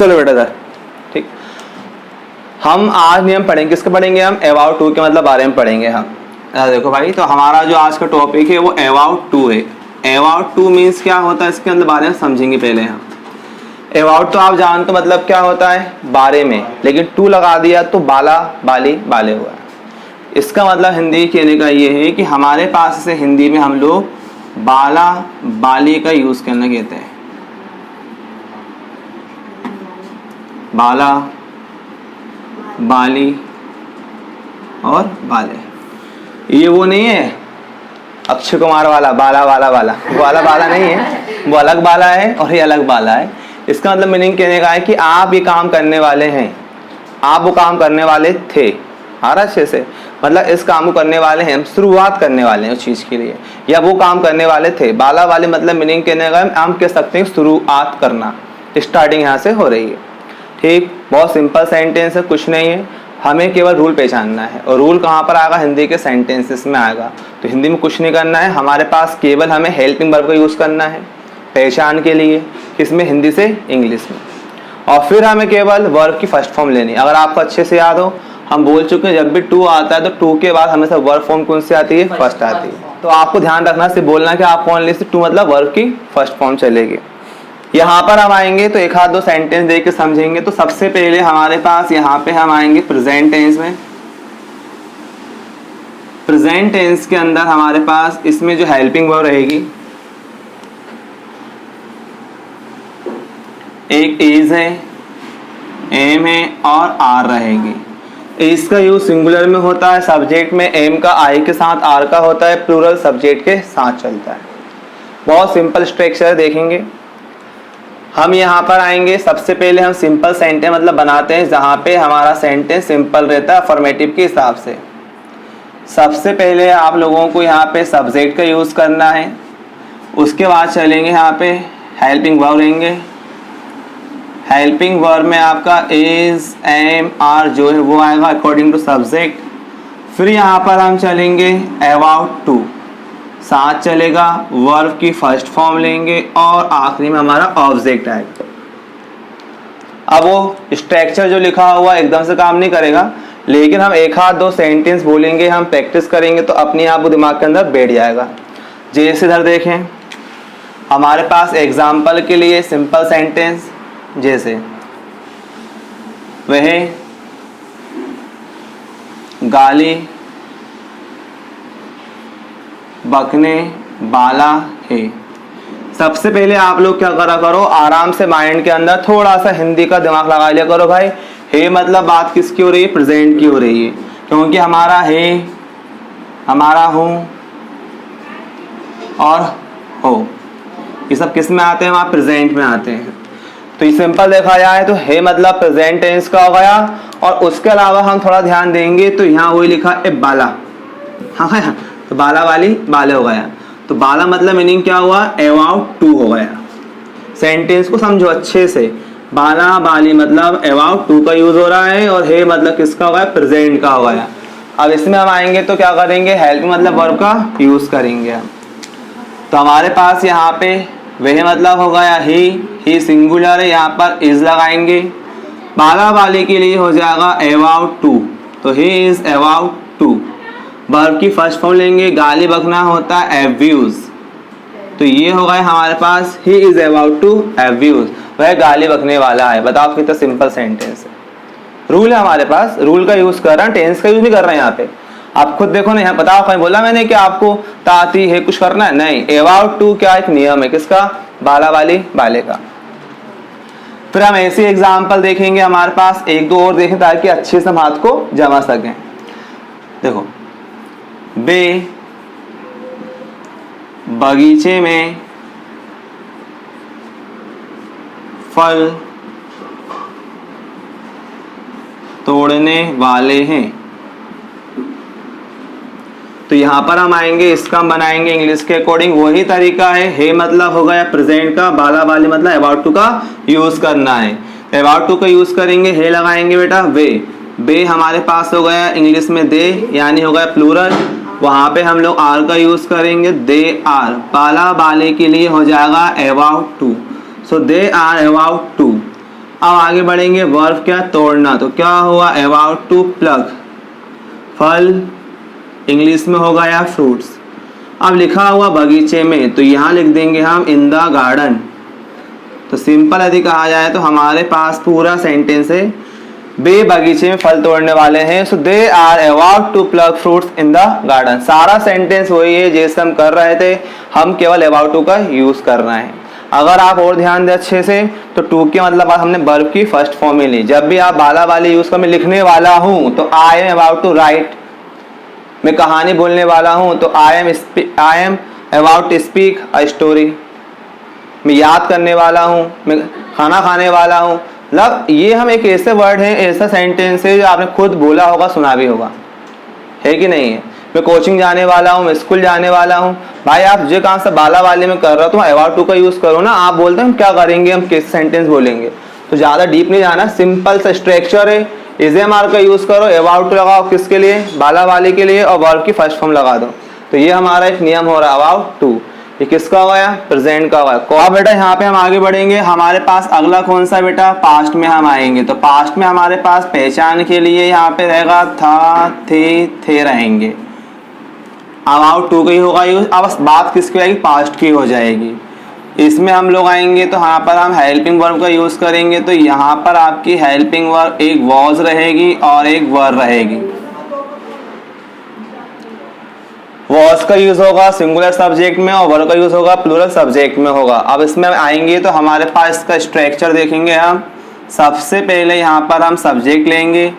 चलो बेटा इधर, ठीक। हम आज नियम पढ़ेंगे, किसके पढ़ेंगे हम? अबाउट टू के मतलब बारे में पढ़ेंगे हम। देखो भाई, तो हमारा जो आज का टॉपिक है वो अबाउट टू है। अबाउट टू मीन्स क्या होता है, इसके अंदर बारे में समझेंगे पहले हम। अबाउट तो आप जानते हो मतलब क्या होता है, बारे में, लेकिन टू लगा दिया तो बाला बाली बाले हुआ। इसका मतलब हिंदी कहने का ये है कि हमारे पास से हिंदी में हम लोग बाला बाली का यूज करना कहते हैं। बाला बाली और बाले, ये वो नहीं है अक्षय कुमार वाला बाला वाला वाला, वो वाला बाला नहीं है, वो अलग बाला है और ये अलग बाला है। इसका मतलब मीनिंग कहने का है कि आप ये काम करने वाले हैं, आप वो काम करने वाले थे। अच्छे से मतलब इस काम को करने वाले हैं, हम शुरुआत करने वाले हैं उस चीज़ के लिए, या वो काम करने वाले थे। बाला वाले मतलब मीनिंग कहने का हम कह सकते हैं शुरुआत करना, स्टार्टिंग यहाँ से हो रही है। ठीक, बहुत सिंपल सेंटेंस है, कुछ नहीं है, हमें केवल रूल पहचानना है। और रूल कहाँ पर आएगा? हिंदी के सेंटेंसेस में आएगा। तो हिंदी में कुछ नहीं करना है, हमारे पास केवल हमें हेल्पिंग वर्ब का यूज़ करना है पहचान के लिए, किसमें? हिंदी से इंग्लिश में। और फिर हमें केवल वर्ब की फर्स्ट फॉर्म लेनी। अगर आपको अच्छे से याद हो, हम बोल चुके हैं जब भी टू आता है तो टू के बाद हमेशा वर्ब फॉर्म कौन सी आती है? फर्स्ट आती है। तो आपको ध्यान रखना से बोलना कि आप ओनली से टू मतलब वर्ब की फर्स्ट फॉर्म चलेगी। यहाँ पर हम आएंगे तो एक हाथ दो सेंटेंस देख के समझेंगे। तो सबसे पहले हमारे पास यहाँ पे हम आएंगे प्रेजेंट टेंस में। प्रेजेंट टेंस के अंदर हमारे पास इसमें जो हेल्पिंग वर्ब रहेगी, एक इज है, एम है और आर रहेगी। इसका यूज सिंगुलर में होता है, सब्जेक्ट में एम का आई के साथ, आर का होता है, प्लूरल सब्जेक्ट के साथ चलता है। बहुत सिंपल स्ट्रक्चर देखेंगे हम। यहाँ पर आएंगे, सबसे पहले हम सिंपल सेंटेंस मतलब बनाते हैं जहाँ पे हमारा सेंटेंस सिंपल रहता है अफर्मेटिव के हिसाब से। सबसे पहले आप लोगों को यहाँ पे सब्जेक्ट का यूज़ करना है, उसके बाद चलेंगे यहाँ पे हेल्पिंग वर्ब रहेंगे। हेल्पिंग वर्ब में आपका इज, एम, आर जो है वो आएगा अकॉर्डिंग टू सब्जेक्ट। फिर यहाँ पर हम चलेंगे अबाउट टू, साथ चलेगा वर्ब की फर्स्ट फॉर्म लेंगे और आखिरी में हमारा ऑब्जेक्ट आएगा। अब वो स्ट्रक्चर जो लिखा हुआ एकदम से काम नहीं करेगा, लेकिन हम एक हाथ दो सेंटेंस बोलेंगे, हम प्रैक्टिस करेंगे तो अपने आप वो दिमाग के अंदर बैठ जाएगा। जैसे इधर देखें, हमारे पास एग्जाम्पल के लिए सिंपल सेंटेंस जैसे वह गाली बकने वाला है। सबसे पहले आप लोग क्या करा करो, आराम से माइंड के अंदर थोड़ा सा हिंदी का दिमाग लगा लिया करो भाई। है मतलब बात किसकी हो रही है? प्रेजेंट की हो रही है, क्योंकि हमारा है, हमारा हूँ और हो, ये सब किस में आते हैं? वहाँ प्रेजेंट में आते हैं। तो ये सिंपल देखा जाए तो है मतलब प्रेजेंट टेंस का हो गया। और उसके अलावा हम थोड़ा ध्यान देंगे तो यहाँ वही लिखा है बाला, हाँ, तो बाला वाली बाले हो गया। तो बाला मतलब मीनिंग क्या हुआ? अबाउट टू हो गया। सेंटेंस को समझो अच्छे से, बाला बाली मतलब अबाउट टू का यूज हो रहा है और है मतलब किसका हो गया? प्रेजेंट का हो गया। अब इसमें हम आएंगे तो क्या करेंगे? हेल्प मतलब वर्ब का यूज करेंगे हम। तो हमारे पास यहाँ पे वह मतलब हो गया ही सिंगुलर है, यहाँ पर इज लगाएंगे। बाला बाली के लिए हो जाएगा अबाउट टू, तो he is about to. Verb की फर्स्ट फॉर्म लेंगे, गाली बकना होता है अब्यूज, तो ये हो गया हमारे पास he is about to abuse, वह गाली बकने वाला है। बताओ कितना सिंपल सेंटेंस है। रूल है हमारे पास, रूल का यूज कर रहे हैं, टेंस का यूज नहीं कर रहे हैं यहाँ पे। आप खुद देखो ना, यहाँ बताओ, कहीं बोला मैंने कि आपको ताती है कुछ करना है? नहीं, अबाउट टू क्या एक नियम है, किसका? बाला वाली बाले का। फिर हम ऐसे एग्जाम्पल देखेंगे, हमारे पास एक दो और देखें ताकि अच्छे से हम हाथ को जमा सकें। देखो, बे बगीचे में फल तोड़ने वाले हैं। तो यहाँ पर हम आएंगे, इसका हम बनाएंगे इंग्लिश के अकॉर्डिंग वही तरीका है मतलब हो गया प्रेजेंट का, बाला वाली मतलब अबाउट टू का यूज करना है। अबाउट टू का यूज करेंगे, है लगाएंगे बेटा वे, बे हमारे पास हो गया इंग्लिश में दे, यानी हो गया प्लूरल। वहाँ पे हम लोग आर का यूज करेंगे, दे आर। बाला बाले के लिए हो जाएगा about to, so they are about to. अब आगे बढ़ेंगे, वर्ब क्या, तोड़ना, तो क्या हुआ, अबाउट टू प्लग, फल इंग्लिश में होगा या फ्रूट्स। अब लिखा हुआ बगीचे में, तो यहाँ लिख देंगे हम इन द गार्डन। तो सिंपल यदि कहा जाए तो हमारे पास पूरा सेंटेंस है, वे बगीचे में फल तोड़ने वाले हैं, so they are about to pluck fruits in the garden. सारा सेंटेंस वही है जैसे हम कर रहे थे, हम केवल अबाउट टू का यूज कर रहे हैं। अगर आप और ध्यान दें अच्छे से तो टू के मतलब हमने वर्ब की फर्स्ट फॉर्म में ली। जब भी आप बाला वाली यूज कर, मैं लिखने वाला हूँ तो I am about to write, मैं कहानी बोलने वाला हूँ तो I am about to speak a story, मैं याद करने वाला हूँ, मैं खाना खाने वाला हूँ। मतलब ये हम एक ऐसे वर्ड हैं, ऐसा सेंटेंस है जो आपने खुद बोला होगा, सुना भी होगा, है कि नहीं है। मैं कोचिंग जाने वाला हूँ, मैं स्कूल जाने वाला हूँ। भाई आप जो काम से बाला वाले में कर रहे हो तो अबाउट टू का यूज करो ना। आप बोलते हैं हम क्या करेंगे, हम किस सेंटेंस बोलेंगे, तो ज़्यादा डीप नहीं जाना, सिंपल सा स्ट्रक्चर है। इज़ेमार का यूज करो, अबाउट टू लगाओ किसके लिए, बाला वाले के लिए, और वर्ब की फर्स्ट फॉर्म लगा दो। तो ये हमारा एक नियम हो रहा है अबाउट टू। ये किसका हो गया, प्रेजेंट का हो गया। अब बेटा यहाँ पे हम आगे बढ़ेंगे, हमारे पास अगला कौन सा बेटा, पास्ट में हम आएंगे। तो पास्ट में हमारे पास पहचान के लिए यहाँ पे रहेगा था, थे रहेंगे, अबाउट टू का ही होगा यूज। अब बात किसकी आएगी, पास्ट की हो जाएगी। इसमें हम लोग आएंगे तो यहाँ पर हम हेल्पिंग वर्ब का यूज करेंगे। तो यहाँ पर आपकी हेल्पिंग वर्ब एक वॉज रहेगी और एक वर रहेगी। वॉज का यूज होगा सिंगुलर सब्जेक्ट में और वर का यूज होगा प्लूरल सब्जेक्ट में होगा। अब इसमें आएंगे तो हमारे पास इसका स्ट्रक्चर देखेंगे हम। सबसे पहले यहाँ पर हम सब्जेक्ट लेंगे,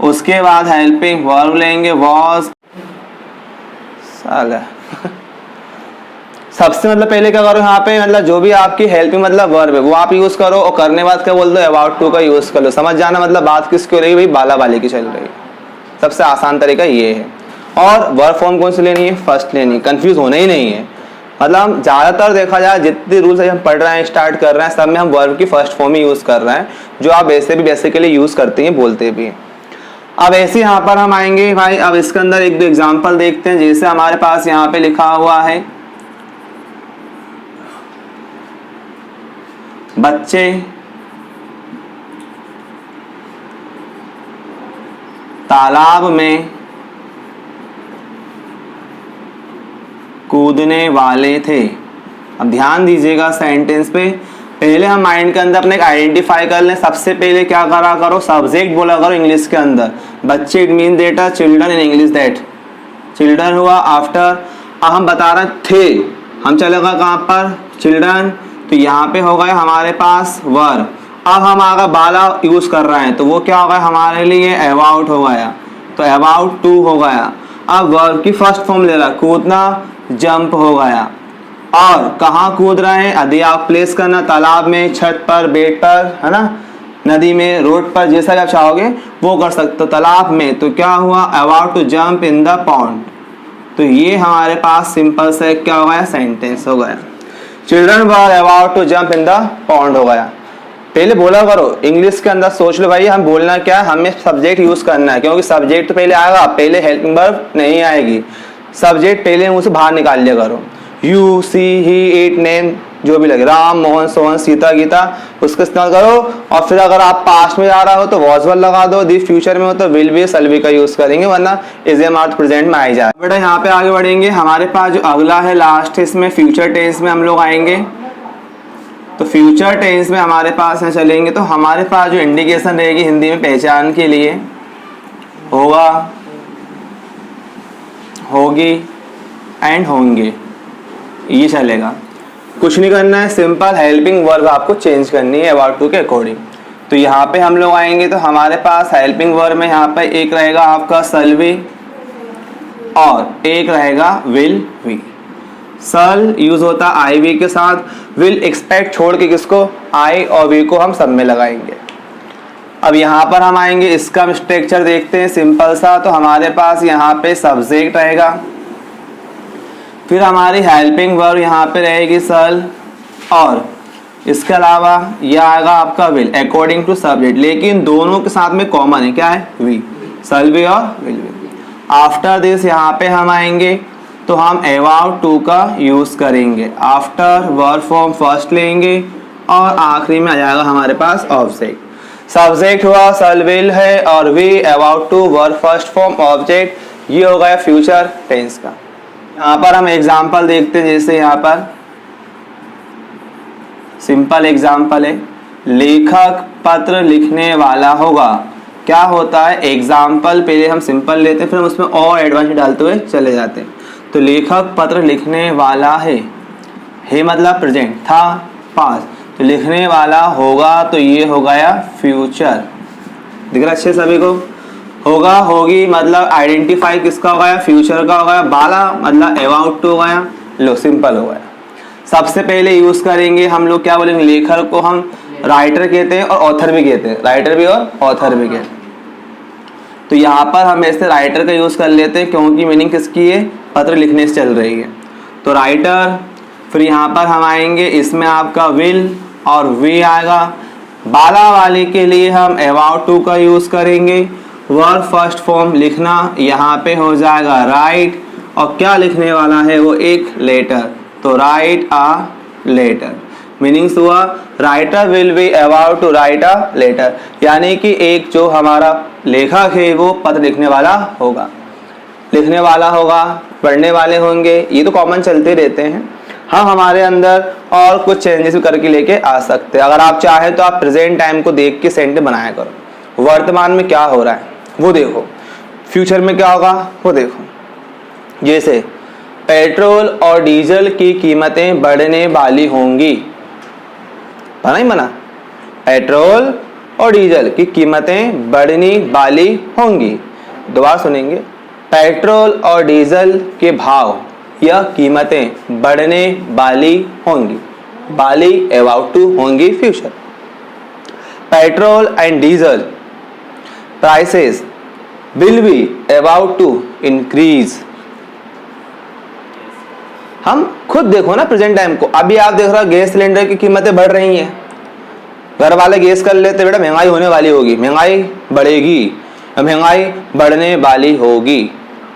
उसके बाद हेल्पिंग वर्ब लेंगे, वॉज साला सबसे मतलब पहले क्या करो यहाँ पे, मतलब जो भी आपकी हेल्पिंग मतलब वर्ब है वो आप यूज करो, और करने बाद क्या बोल दो, अबाउट टू का यूज कर लो। समझ जाना मतलब बात किसकी हो रही है, भाई बाला वाले की चल रही है। सबसे आसान तरीका ये है। और वर्ब फॉर्म कौन सी लेनी है, फर्स्ट लेनी है, कंफ्यूज होना ही नहीं है। मतलब ज़्यादातर देखा जाए जितने रूल्स हम पढ़ रहे हैं, स्टार्ट कर रहे हैं, सब में हम वर्ब की फर्स्ट फॉर्म ही यूज़ कर रहे हैं, जो आप वैसे भी बेसिकली यूज़ करते हैं, बोलते भी हैं। अब ऐसे यहाँ पर हम आएंगे भाई, अब इसके अंदर एक दो एग्जाम्पल देखते हैं। जैसे हमारे पास यहाँ पे लिखा हुआ है, बच्चे तालाब में कूदने वाले थे। अब ध्यान दीजिएगा सेंटेंस पे, पहले हम माइंड के अंदर अपने आइडेंटिफाई कर लें। सबसे पहले क्या करा करो, सब्जेक्ट बोला करो इंग्लिश के अंदर। बच्चे it mean that, children in English that, children हुआ आफ्टर। अब हम बता रहे थे, हम चलेगा कहाँ पर, चिल्ड्रन, तो यहाँ पे हो गया हमारे पास वर। अब हम आगे बाला यूज कर रहे हैं तो वो क्या हो गया हमारे लिए, अबाउट हो गया, तो अबाउट टू हो गया। अब वर्ब की फर्स्ट फॉर्म ले रहा, कूदना, जंप हो गया। और कहाँ कूद रहे हैं, यदि आप प्लेस करना, तालाब में, छत पर, बेड पर, है ना, नदी में, रोड पर, जैसा आप चाहोगे वो कर सकते हो। तालाब में तो क्या हुआ, about to jump in the pond. तो ये हमारे पास सिंपल से क्या हो गया, सेंटेंस हो गया। Children were about to jump in the pond हो गया। पहले बोला करो इंग्लिश के अंदर, सोच लो भाई हम बोलना क्या है, हमें सब्जेक्ट यूज करना है, क्योंकि सब्जेक्ट तो पहले आएगा, पहले हेल्पिंग वर्ब नहीं आएगी। सब्जेक्ट पहले मुंह से बाहर निकाल लिया करो, you, she, he, it, name, जो भी लगे, राम, मोहन, सोहन, सीता, गीता, उसका इस्तेमाल करो। और फिर अगर आप पास्ट में जा रहा हो तो वॉज वर लगा दो, दी फ्यूचर में हो तो विल बी, शैल बी का यूज करेंगे, वरना इज एम आर प्रेजेंट में आ जाए। बेटा यहाँ पे आगे बढ़ेंगे, हमारे पास जो अगला है लास्ट है, इसमें फ्यूचर टेंस में हम लोग आएंगे। तो फ्यूचर टेंस में हमारे पास है चलेंगे, तो हमारे पास जो इंडिकेशन रहेगी हिंदी में पहचान के लिए, होगा, होगी एंड होंगे, ये चलेगा। कुछ नहीं करना है, सिंपल हेल्पिंग वर्ब आपको चेंज करनी है अबाउट टू के अकॉर्डिंग। तो यहाँ पे हम लोग आएंगे तो हमारे पास हेल्पिंग वर्ब में यहाँ पे एक रहेगा आपका शैल बी और एक रहेगा विल बी। शैल यूज होता है आई वी के साथ, विल एक्सपेक्ट छोड़ के किसको, आई और वी को हम सब में लगाएंगे। अब यहाँ पर हम आएंगे, इसका स्ट्रक्चर देखते हैं सिंपल सा। तो हमारे पास यहाँ पे सब्जेक्ट रहेगा, फिर हमारी हेल्पिंग वर्ब यहाँ पे रहेगी शैल, और इसके अलावा यह आएगा आपका विल अकॉर्डिंग टू सब्जेक्ट, लेकिन दोनों के साथ में कॉमन है, क्या है, वी, शैल बी और विल बी। आफ्टर दिस यहाँ पे हम आएंगे तो हम अबाउट टू का यूज करेंगे। आफ्टर वर्ब फॉर्म फर्स्ट लेंगे और आखिरी में आ जाएगा हमारे पास ऑब्जेक्ट। सब्जेक्ट हुआ शल विल है और we about to verb first form object, ये हो गया फ्यूचर टेंस का। यहाँ पर हम एग्जाम्पल देखते हैं, जैसे यहाँ पर सिंपल एग्जाम्पल है, लेखक पत्र लिखने वाला होगा। क्या होता है, एग्जाम्पल पहले हम सिंपल लेते हैं, फिर हम उसमें और एडवांस डालते हुए चले जाते हैं। तो लेखक पत्र लिखने वाला है मतलब प्रेजेंट था, पास, तो लिखने वाला होगा, तो ये हो गया फ्यूचर। दिख रहा अच्छे सभी को, होगा होगी मतलब आइडेंटिफाई किसका हो गया, फ्यूचर का हो गया, वाला मतलब अबाउट टू हो गया, लो सिंपल हो गया। सबसे पहले यूज करेंगे हम लोग, क्या बोलेंगे, लेखक को हम राइटर कहते हैं और ऑथर भी कहते हैं, राइटर भी और ऑथर भी कहते हैं। तो यहाँ पर हम ऐसे राइटर का यूज कर लेते हैं क्योंकि मीनिंग किसकी है, पत्र लिखने से चल रही है, तो राइटर। फिर यहाँ पर हम आएंगे, इसमें आपका विल और वी आएगा। बाला वाले के लिए हम अबाउट टू का यूज करेंगे। वर्ब फर्स्ट फॉर्म लिखना, यहाँ पे हो जाएगा राइट, और क्या लिखने वाला है वो, एक लेटर, तो राइट आ लेटर। मीनिंग्स हुआ writer will be about to write a letter, यानी कि एक जो हमारा लेखक है वो पत्र लिखने वाला होगा, लिखने वाला होगा, पढ़ने वाले होंगे, ये तो कॉमन चलते रहते हैं। हम हमारे अंदर और कुछ चेंजेस करके लेके आ सकते हैं। अगर आप चाहे तो आप प्रेजेंट टाइम को देख के सेंटेंस बनाया करो, वर्तमान में क्या हो रहा है वो देखो, फ्यूचर में क्या होगा वो देखो। जैसे पेट्रोल और डीजल की कीमतें बढ़ने वाली होंगी, बना ही बना, पेट्रोल और डीजल की कीमतें बढ़ने वाली होंगी। दोबारा सुनेंगे, पेट्रोल और डीजल के भाव या कीमतें बढ़ने वाली होंगी, वाली अबाउट टू होंगी future. Petrol and diesel prices will be about to increase. हम खुद देखो ना प्रेजेंट टाइम को, अभी आप देख रहे हो गैस सिलेंडर की कीमतें बढ़ रही हैं, घर वाले गैस कर लेते, बेटा महंगाई होने वाली होगी, महंगाई बढ़ेगी, महंगाई बढ़ने वाली होगी,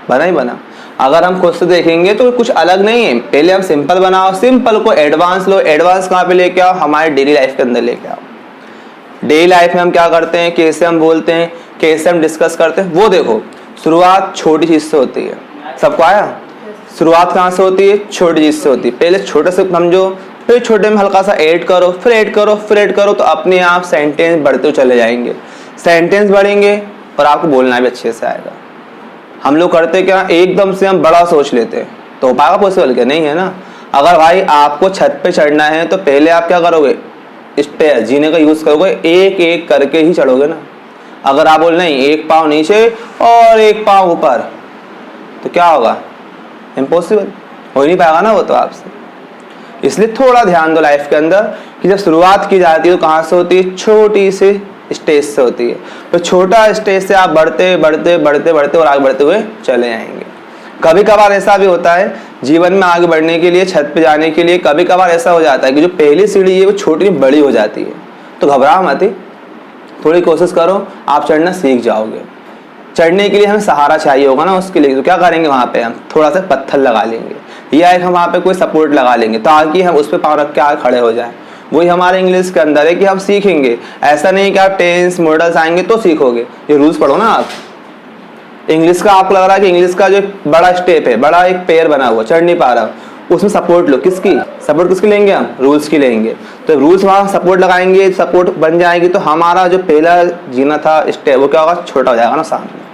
बना ही बना। अगर हम खुद से देखेंगे तो कुछ अलग नहीं है, पहले हम सिंपल बनाओ, सिंपल को एडवांस लो, एडवांस कहाँ पे लेके आओ, हमारे डेली लाइफ के अंदर लेके आओ। डेली लाइफ में हम क्या करते हैं, कैसे हम बोलते हैं, कैसे हम डिस्कस करते हैं, वो देखो। शुरुआत छोटी चीज से होती है, सबको आया, शुरुआत कहाँ से होती है, छोटी चीज से होती है। पहले छोटे से समझो, फिर छोटे में हल्का सा ऐड करो, फिर ऐड करो, फिर ऐड करो, तो अपने आप सेंटेंस बढ़ते चले जाएंगे, सेंटेंस बढ़ेंगे और आपको बोलना भी अच्छे से आएगा। हम लोग करते क्या, एकदम से हम बड़ा सोच लेते हैं, तो हो पाएगा पॉसिबल क्या, नहीं है ना। अगर भाई आपको छत पे चढ़ना है तो पहले आप क्या करोगे, स्टेयर जीने का यूज करोगे, एक एक करके ही चढ़ोगे ना। अगर आप बोल नहीं एक पाँव नीचे और एक पाँव ऊपर, तो क्या होगा, इम्पॉसिबल, हो ही नहीं पाएगा ना वो तो आपसे। इसलिए थोड़ा ध्यान दो लाइफ के अंदर कि जब शुरुआत की जाती है तो कहाँ से होती है, छोटी सी स्टेज से होती है। तो छोटा स्टेज से आप बढ़ते बढ़ते बढ़ते बढ़ते और आगे बढ़ते हुए चले जाएंगे। कभी कभार ऐसा भी होता है जीवन में आगे बढ़ने के लिए, छत पे जाने के लिए, कभी कभार ऐसा हो जाता है कि जो पहली सीढ़ी है वो छोटी बड़ी हो जाती है, तो घबराओ मत, थोड़ी कोशिश करो, आप चढ़ना सीख जाओगे। चढ़ने के लिए हमें सहारा चाहिए होगा ना, उसके लिए तो क्या करेंगे, वहाँ पे हम थोड़ा सा पत्थर लगा लेंगे या एक हम वहाँ पे कोई सपोर्ट लगा लेंगे ताकि हम उस पर पाँव रख के आगे खड़े हो जाएं। वही हमारे इंग्लिश के अंदर है कि हम सीखेंगे, ऐसा नहीं कि आप टेंस मॉडल्स आएंगे तो सीखोगे। ये रूल्स पढ़ो ना आप। इंग्लिश का आपको लग रहा है कि इंग्लिश का जो बड़ा स्टेप है, बड़ा एक पैर बना हुआ, चढ़ नहीं पा रहा, उसमें सपोर्ट लो, किसकी सपोर्ट, किसकी लेंगे हम, रूल्स की लेंगे। तो रूल्स वहाँ सपोर्ट लगाएंगे, सपोर्ट बन जाएगी, तो हमारा जो पहला जीना था स्टेप वो क्या होगा, छोटा हो जाएगा ना सामने।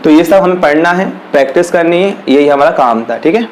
तो ये सब हमें पढ़ना है, प्रैक्टिस करनी है, यही हमारा काम था, ठीक है।